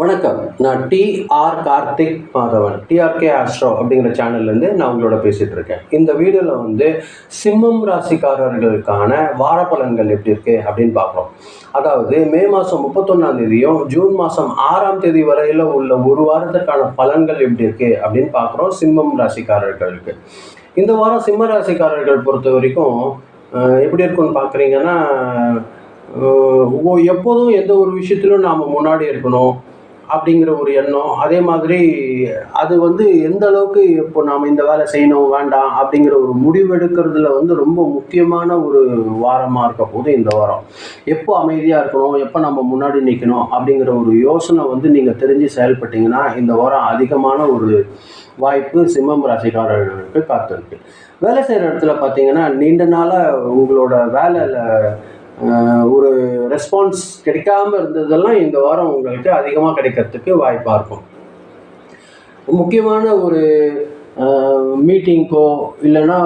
வணக்கம். நான் TR Karthik Madhavan, TRK astro அப்படிங்கிற சேனல்லேருந்து நான் உங்களோட பேசிகிட்டு இருக்கேன். இந்த வீடியோவில் சிம்மம் ராசிக்காரர்களுக்கான வார பலன்கள் எப்படி இருக்குது அப்படின்னு பார்க்குறோம். அதாவது மே மாதம் 31ஆம் தேதியும் ஜூன் மாதம் 6ஆம் தேதி வரையில் உள்ள ஒரு வாரத்துக்கான பலன்கள் எப்படி இருக்குது அப்படின்னு பார்க்குறோம் சிம்மம் ராசிக்காரர்களுக்கு. இந்த வாரம் சிம்ம ராசிக்காரர்கள் பொறுத்த வரைக்கும் எப்படி இருக்குன்னு பார்க்குறீங்கன்னா, எப்போதும் எந்த ஒரு விஷயத்திலும் நாம் முன்னாடி இருக்கணும் அப்படிங்கிற ஒரு எண்ணம். அதே மாதிரி அது எந்த அளவுக்கு இப்போ நாம் இந்த வேலை செய்யணும் வேண்டாம் அப்படிங்கிற ஒரு முடிவெடுக்கிறதுல ரொம்ப முக்கியமான ஒரு வாரமாக இருக்க போது இந்த வாரம். எப்போ அமைதியாக இருக்கணும், எப்போ நம்ம முன்னாடி நிற்கணும் அப்படிங்கிற ஒரு யோசனை நீங்கள் தெரிஞ்சு செயல்பட்டீங்கன்னா இந்த வாரம் அதிகமான ஒரு வாய்ப்பு சிம்மம் ராசிக்காரர்களுக்கு காத்திருக்கு. வேலை செய்கிற இடத்துல பார்த்தீங்கன்னா, நீண்ட நாளாக உங்களோட வேலையில் ஒரு ரெஸ்பான்ஸ் கிடைக்காம இருந்ததெல்லாம் இந்த வாரம் உங்களுக்கு அதிகமாக கிடைக்கிறதுக்கு வாய்ப்பாக இருக்கும். முக்கியமான ஒரு மீட்டிங்க்கோ இல்லைன்னா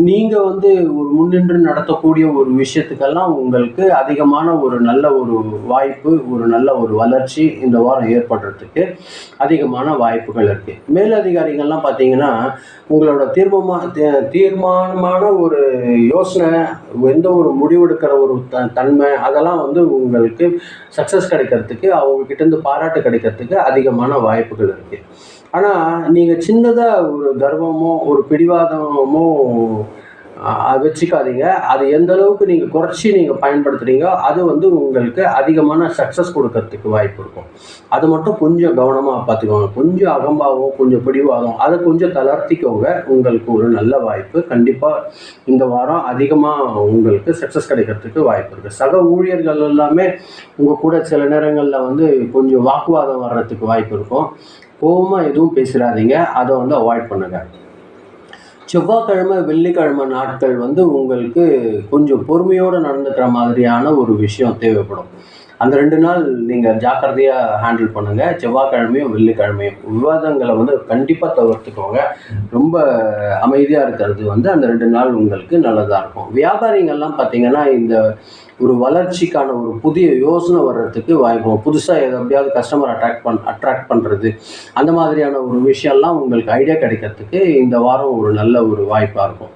நீங்கள் ஒரு முன்னின்று நடத்தக்கூடிய ஒரு விஷயத்துக்கெல்லாம் உங்களுக்கு அதிகமான ஒரு நல்ல ஒரு வாய்ப்பு, ஒரு நல்ல ஒரு வளர்ச்சி இந்த வாரம் ஏற்படுறதுக்கு அதிகமான வாய்ப்புகள் இருக்குது. மேலதிகாரிகள்லாம் பார்த்தீங்கன்னா, உங்களோட தீர்மானமான ஒரு யோசனை, எந்த ஒரு முடிவெடுக்கிற ஒரு தன்மை, அதெல்லாம் உங்களுக்கு சக்ஸஸ் கிடைக்கிறதுக்கு, அவங்கக்கிட்டேருந்து பாராட்டு கிடைக்கிறதுக்கு அதிகமான வாய்ப்புகள் இருக்குது. ஆனால் நீங்கள் சின்னதாக ஒரு கர்வமோ ஒரு பிடிவாதமோ வச்சுக்காதீங்க. அது எந்த அளவுக்கு நீங்கள் குறைச்சி நீங்கள் பயன்படுத்துகிறீங்களோ அது உங்களுக்கு அதிகமான சக்ஸஸ் கொடுக்கறதுக்கு வாய்ப்பு இருக்கும். அது மட்டும் கொஞ்சம் கவனமாக பார்த்துக்கோங்க. கொஞ்சம் அகம்பாவம், கொஞ்சம் பிடிவாதம், அதை கொஞ்சம் தளர்த்திக்கோங்க. உங்களுக்கு ஒரு நல்ல வாய்ப்பு கண்டிப்பாக இந்த வாரம் அதிகமாக உங்களுக்கு சக்ஸஸ் கிடைக்கிறதுக்கு வாய்ப்பு இருக்குது. சக ஊழியர்கள் எல்லாமே உங்கள் கூட சில நேரங்களில் கொஞ்சம் வாக்குவாதம் வர்றதுக்கு வாய்ப்பு இருக்கும். கோபமாக எதுவும் பேசிடாதீங்க, அதை அவாய்ட் பண்ணுங்கள். செவ்வாய்க்கிழமை வெள்ளிக்கிழமை நாட்கள் உங்களுக்கு கொஞ்சம் பொறுமையோடு நடந்துக்கிற மாதிரியான ஒரு விஷயம் தேவைப்படும். அந்த 2 நாள் நீங்கள் ஜாக்கிரதையாக ஹேண்டில் பண்ணுங்கள். செவ்வாய்க்கிழமையும் வெள்ளிக்கிழமையும் விவாதங்களை கண்டிப்பாக தவிர்த்துக்கோங்க. ரொம்ப அமைதியாக இருக்கிறது அந்த 2 நாள் உங்களுக்கு நல்லதாக இருக்கும். வியாபாரிகள்லாம் பார்த்தீங்கன்னா, இந்த ஒரு வளர்ச்சிக்கான ஒரு புதிய யோசனை வர்றதுக்கு வாய்ப்பு. புதுசாக எப்படியாவது கஸ்டமர் அட்ராக்ட் பண்ணுறது, அந்த மாதிரியான ஒரு விஷயம்லாம் உங்களுக்கு ஐடியா கிடைக்கிறதுக்கு இந்த வாரம் ஒரு நல்ல ஒரு வாய்ப்பாக இருக்கும்.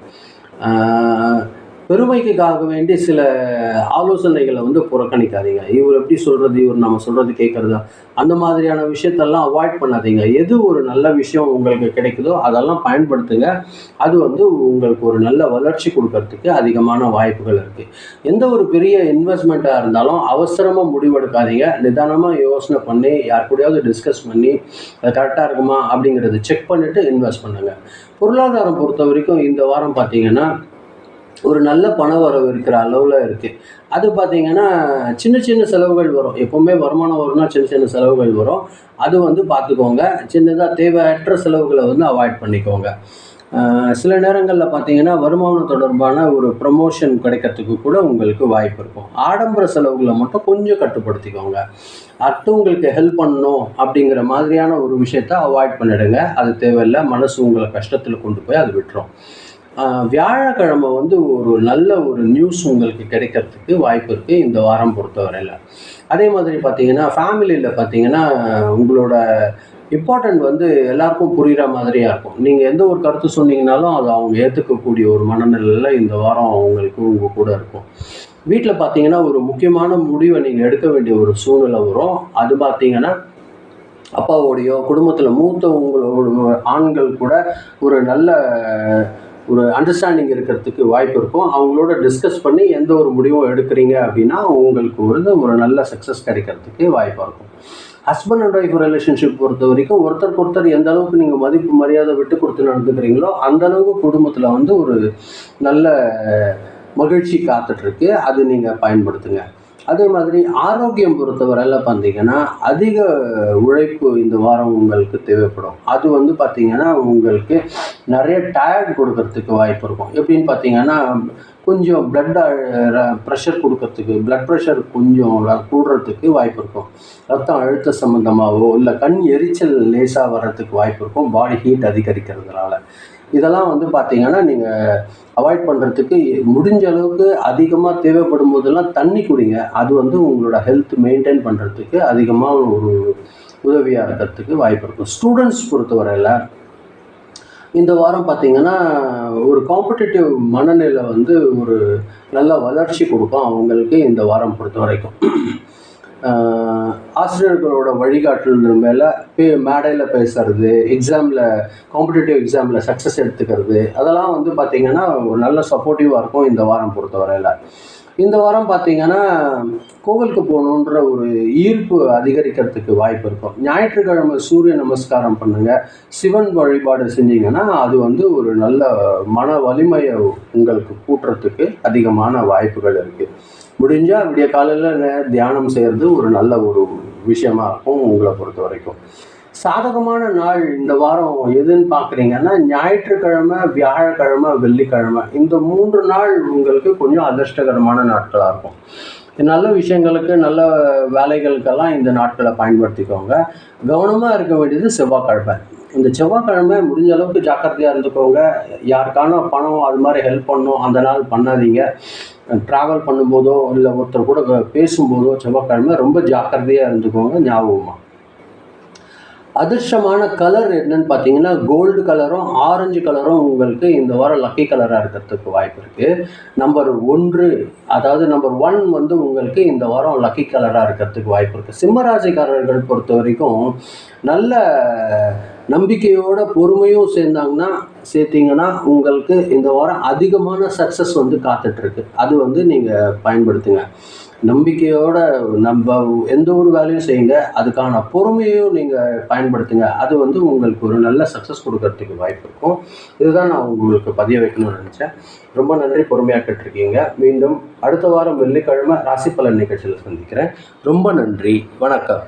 பெருமைக்காக வேண்டி சில ஆலோசனைகளை புறக்கணிக்காதீங்க. இவர் எப்படி சொல்கிறது, இவர் நம்ம சொல்கிறது கேட்குறதா, அந்த மாதிரியான விஷயத்தெல்லாம் அவாய்ட் பண்ணாதீங்க. எது ஒரு நல்ல விஷயம் உங்களுக்கு கிடைக்குதோ அதெல்லாம் பயன்படுத்துங்க. அது உங்களுக்கு ஒரு நல்ல வளர்ச்சி கொடுக்கறதுக்கு அதிகமான வாய்ப்புகள் இருக்குது. எந்த ஒரு பெரிய இன்வெஸ்ட்மெண்ட்டாக இருந்தாலும் அவசரமாக முடிவெடுக்காதீங்க. நிதானமாக யோசனை பண்ணி யார் கூடயாவது டிஸ்கஸ் பண்ணி அது கரெக்டாக இருக்குமா அப்படிங்கிறது செக் பண்ணிவிட்டு இன்வெஸ்ட் பண்ணுங்கள். பொருளாதாரம் பொறுத்த வரைக்கும் இந்த வாரம் பார்த்தீங்கன்னா, ஒரு நல்ல பண வரவு இருக்கிற அளவில் இருக்குது. அது பார்த்திங்கன்னா, சின்ன சின்ன செலவுகள் வரும். எப்போவுமே வருமானம் வரும்னா சின்ன சின்ன செலவுகள் வரும். அது பார்த்துக்கோங்க. சின்னதாக தேவையற்ற செலவுகளை அவாய்ட் பண்ணிக்கோங்க. சில நேரங்களில் பார்த்தீங்கன்னா, வருமானம் தொடர்பான ஒரு ப்ரமோஷன் கிடைக்கிறதுக்கு கூட உங்களுக்கு வாய்ப்பு இருக்கும். ஆடம்பர செலவுகளை மட்டும் கொஞ்சம் கட்டுப்படுத்திக்கோங்க. அடுத்தவங்களுக்கு ஹெல்ப் பண்ணணும் அப்படிங்கிற மாதிரியான ஒரு விஷயத்த அவாய்ட் பண்ணிடுங்க. அது தேவையில்லை. மனசு உங்களை கஷ்டத்தில் கொண்டு போய் அது விட்டுரும். வியாழக்கிழமை ஒரு நல்ல ஒரு நியூஸ் உங்களுக்கு கிடைக்கிறதுக்கு வாய்ப்பு இருக்குது இந்த வாரம் பொறுத்தவரையில். அதே மாதிரி பார்த்தீங்கன்னா, ஃபேமிலியில் பார்த்தீங்கன்னா, உங்களோட இம்பார்ட்டண்ட் எல்லாருக்கும் புரிகிற மாதிரியாக இருக்கும். நீங்கள் எந்த ஒரு கருத்து சொன்னீங்கனாலும் அதை அவங்க ஏற்றுக்கக்கூடிய ஒரு மனநிலையில் இந்த வாரம் உங்களுக்கு உங்கள் கூட இருக்கும். வீட்டில் பார்த்தீங்கன்னா, ஒரு முக்கியமான முடிவை நீங்கள் எடுக்க வேண்டிய ஒரு சூழ்நிலை வரும். அது பார்த்தீங்கன்னா, அப்பாவோடையோ குடும்பத்தில் மூத்தவங்களோட ஆண்கள் கூட ஒரு நல்ல ஒரு அண்டர்ஸ்டாண்டிங் இருக்கிறதுக்கு வாய்ப்பு இருக்கும். அவங்களோட டிஸ்கஸ் பண்ணி எந்த ஒரு முடிவும் எடுக்கிறீங்க அப்படின்னா உங்களுக்கு ஒரு நல்ல சக்ஸஸ் கிடைக்கிறதுக்கு வாய்ப்பாக இருக்கும். ஹஸ்பண்ட் அண்ட் ஒய்ஃப் ரிலேஷன்ஷிப் பொறுத்த வரைக்கும் ஒருத்தருக்கு ஒருத்தர் எந்த அளவுக்கு நீங்கள் மதிப்பு மரியாதை விட்டு கொடுத்து நடந்துக்கிறீங்களோ அந்த அளவுக்கு குடும்பத்தில் ஒரு நல்ல மகிழ்ச்சி காத்துட்ருக்கு. அது நீங்கள் பயன்படுத்துங்க. அதே மாதிரி ஆரோக்கியம் பொறுத்தவரையில் பார்த்தீங்கன்னா, அதிக உழைப்பு இந்த வாரம் உங்களுக்கு தேவைப்படும். அது பார்த்தீங்கன்னா, உங்களுக்கு நிறைய டயர்ட் கொடுக்கறதுக்கு வாய்ப்பு இருக்கும். எப்படின்னு பார்த்தீங்கன்னா, கொஞ்சம் ப்ரெஷர் கொடுக்கறதுக்கு, பிளட் ப்ரெஷர் கொஞ்சம் கூடுறதுக்கு வாய்ப்பு இருக்கும். ரத்தம் அழுத்த சம்மந்தமாகவோ இல்லை கண் எரிச்சல் லேசாக வர்றதுக்கு வாய்ப்பு இருக்கும், பாடி ஹீட் அதிகரிக்கிறதுனால. இதெல்லாம் வந்து பார்த்தீங்கன்னா நீங்கள் அவாய்ட் பண்ணுறதுக்கு முடிஞ்ச அளவுக்கு அதிகமாக தேவைப்படும் போதெல்லாம் தண்ணி குடிங்க. அது வந்து உங்களோட ஹெல்த் மெயின்டைன் பண்ணுறதுக்கு அதிகமாக ஒரு உதவியாக இருக்கிறதுக்கு வாய்ப்பு இருக்கும். ஸ்டூடெண்ட்ஸ் பொறுத்தவரையில் இந்த வாரம் பார்த்தீங்கன்னா ஒரு காம்படிட்டிவ் மனநிலை வந்து ஒரு நல்ல வளர்ச்சி கொடுக்கும் அவங்களுக்கு இந்த வாரம் பொறுத்த வரைக்கும். ஆசிரியர்களோட வழிகாட்டுதல் மேலே மேடையில் பேசுறது, எக்ஸாமில் காம்படிட்டிவ் எக்ஸாமில் சக்ஸஸ் எடுத்துக்கிறது, அதெல்லாம் வந்து பார்த்திங்கன்னா ஒரு நல்ல சப்போர்ட்டிவாக இருக்கும் இந்த வாரம் பொறுத்தவரையில். இந்த வாரம் பார்த்திங்கன்னா கோவிலுக்கு போகணுன்ற ஒரு ஈர்ப்பு அதிகரிக்கிறதுக்கு வாய்ப்பு இருக்கும். ஞாயிற்றுக்கிழமை சூரிய நமஸ்காரம் பண்ணுங்கள், சிவன் வழிபாடு செஞ்சீங்கன்னா அது வந்து ஒரு நல்ல மன வலிமையை உங்களுக்கு கூட்டுறதுக்கு அதிகமான வாய்ப்புகள் இருக்குது. முடிஞ்சால் விடிய காலையில் தியானம் செய்கிறது ஒரு நல்ல ஒரு விஷயமா இருக்கும் உங்களை பொறுத்த வரைக்கும். சாதகமான நாள் இந்த வாரம் எதுன்னு பார்க்குறீங்கன்னா ஞாயிற்றுக்கிழமை, வியாழக்கிழமை, வெள்ளிக்கிழமை, இந்த 3 நாள் உங்களுக்கு கொஞ்சம் அதிர்ஷ்டகரமான நாட்களாக இருக்கும். நல்ல விஷயங்களுக்கு, நல்ல வேலைகளுக்கெல்லாம் இந்த நாட்களை பயன்படுத்திக்கோங்க. கவனமாக இருக்க வேண்டியது செவ்வாய்க்கிழமை. இந்த செவ்வாய்க்கிழமை முடிஞ்ச அளவுக்கு ஜாக்கிரதையாக இருந்துக்கோங்க. யாருக்கான பணம் அது மாதிரி ஹெல்ப் பண்ணணும் அந்த நாள் பண்ணாதீங்க. ட்ராவல் பண்ணும்போதோ இல்லை ஒருத்தர் கூட பேசும்போதோ செவ்வாய்க்கிழமை ரொம்ப ஜாக்கிரதையாக இருந்துக்கோங்க. ஞாபகமாக அதிர்ஷ்டமான கலர் என்னன்னு பார்த்தீங்கன்னா கோல்டு கலரும் ஆரஞ்சு கலரும் உங்களுக்கு இந்த வாரம் லக்கி கலராக இருக்கிறதுக்கு வாய்ப்பு இருக்குது. நம்பர் 1, அதாவது நம்பர் 1 வந்து உங்களுக்கு இந்த வாரம் லக்கி கலராக இருக்கிறதுக்கு வாய்ப்பு இருக்குது. சிம்மராசிக்காரர்கள் பொறுத்த வரைக்கும் நல்ல நம்பிக்கையோட பொறுமையும் சேர்த்தீங்கன்னா உங்களுக்கு இந்த வாரம் அதிகமான சக்ஸஸ் வந்து காத்துட்ருக்கு. அது வந்து நீங்கள் பயன்படுத்துங்க. நம்பிக்கையோட நம்ம எந்த ஒரு வேலையும் செய்யுங்க, அதுக்கான பொறுமையும் நீங்கள் பயன்படுத்துங்க. அது வந்து உங்களுக்கு ஒரு நல்ல சக்ஸஸ் கொடுக்கறதுக்கு வாய்ப்பு இருக்கும். இதுதான் நான் உங்களுக்கு பதிய வைக்கணும்னு நினச்சேன். ரொம்ப நன்றி, பொறுமையாக கேட்டிருக்கீங்க. மீண்டும் அடுத்த வாரம் வெள்ளிக்கிழமை ராசி பலன் நிகழ்ச்சியில் சந்திக்கிறேன். ரொம்ப நன்றி, வணக்கம்.